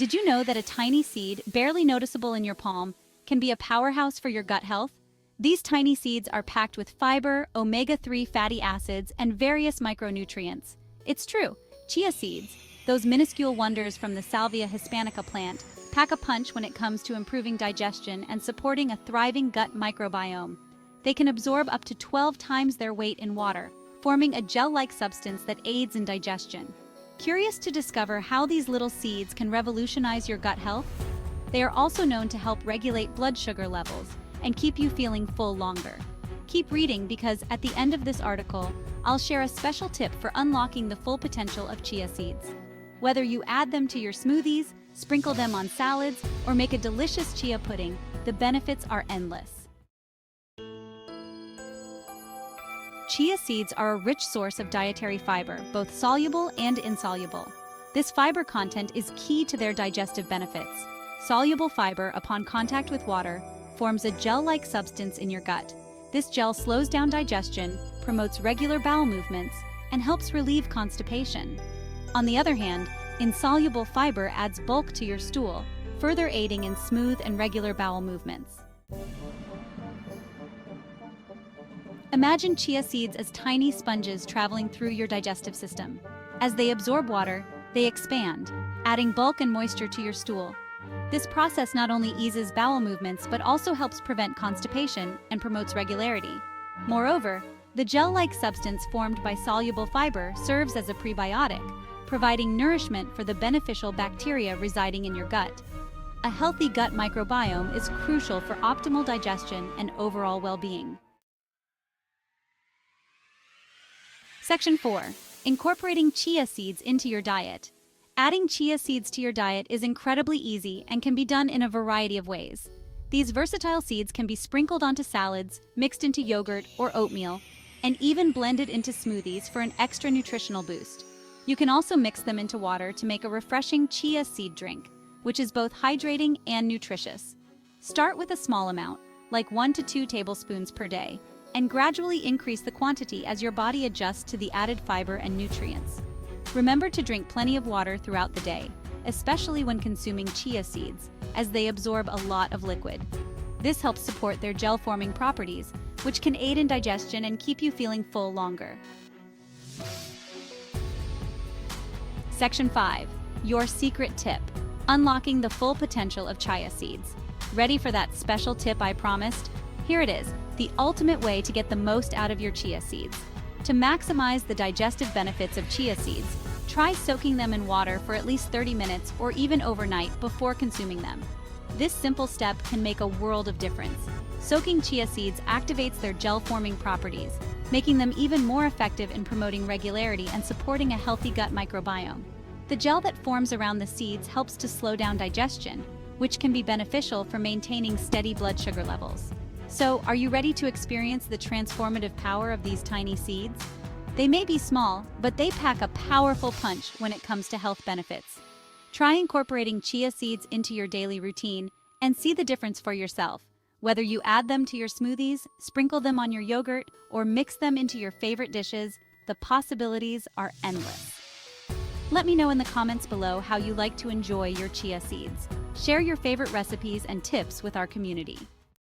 Did you know that a tiny seed, barely noticeable in your palm, can be a powerhouse for your gut health? These tiny seeds are packed with fiber, omega-3 fatty acids, and various micronutrients. It's true, chia seeds, those minuscule wonders from the Salvia hispanica plant, pack a punch when it comes to improving digestion and supporting a thriving gut microbiome. They can absorb up to 12 times their weight in water, forming a gel-like substance that aids in digestion. Curious to discover how these little seeds can revolutionize your gut health? They are also known to help regulate blood sugar levels and keep you feeling full longer. Keep reading because at the end of this article, I'll share a special tip for unlocking the full potential of chia seeds. Whether you add them to your smoothies, sprinkle them on salads, or make a delicious chia pudding, the benefits are endless. Chia seeds are a rich source of dietary fiber, both soluble and insoluble. This fiber content is key to their digestive benefits. Soluble fiber, upon contact with water, forms a gel-like substance in your gut. This gel slows down digestion, promotes regular bowel movements, and helps relieve constipation. On the other hand, insoluble fiber adds bulk to your stool, further aiding in smooth and regular bowel movements. Imagine chia seeds as tiny sponges traveling through your digestive system. As they absorb water, they expand, adding bulk and moisture to your stool. This process not only eases bowel movements but also helps prevent constipation and promotes regularity. Moreover, the gel-like substance formed by soluble fiber serves as a prebiotic, providing nourishment for the beneficial bacteria residing in your gut. A healthy gut microbiome is crucial for optimal digestion and overall well-being. Section 4. Incorporating chia seeds into your diet. Adding chia seeds to your diet is incredibly easy and can be done in a variety of ways. These versatile seeds can be sprinkled onto salads, mixed into yogurt or oatmeal, and even blended into smoothies for an extra nutritional boost. You can also mix them into water to make a refreshing chia seed drink, which is both hydrating and nutritious. Start with a small amount, like 1 to 2 tablespoons per day, and gradually increase the quantity as your body adjusts to the added fiber and nutrients. Remember to drink plenty of water throughout the day, especially when consuming chia seeds, as they absorb a lot of liquid. This helps support their gel-forming properties, which can aid in digestion and keep you feeling full longer. Section 5. Your secret tip. Unlocking the full potential of chia seeds. Ready for that special tip I promised? Here it is, the ultimate way to get the most out of your chia seeds. To maximize the digestive benefits of chia seeds, try soaking them in water for at least 30 minutes or even overnight before consuming them. This simple step can make a world of difference. Soaking chia seeds activates their gel-forming properties, making them even more effective in promoting regularity and supporting a healthy gut microbiome. The gel that forms around the seeds helps to slow down digestion, which can be beneficial for maintaining steady blood sugar levels. So, are you ready to experience the transformative power of these tiny seeds? They may be small, but they pack a powerful punch when it comes to health benefits. Try incorporating chia seeds into your daily routine and see the difference for yourself. Whether you add them to your smoothies, sprinkle them on your yogurt, or mix them into your favorite dishes, the possibilities are endless. Let me know in the comments below how you like to enjoy your chia seeds. Share your favorite recipes and tips with our community.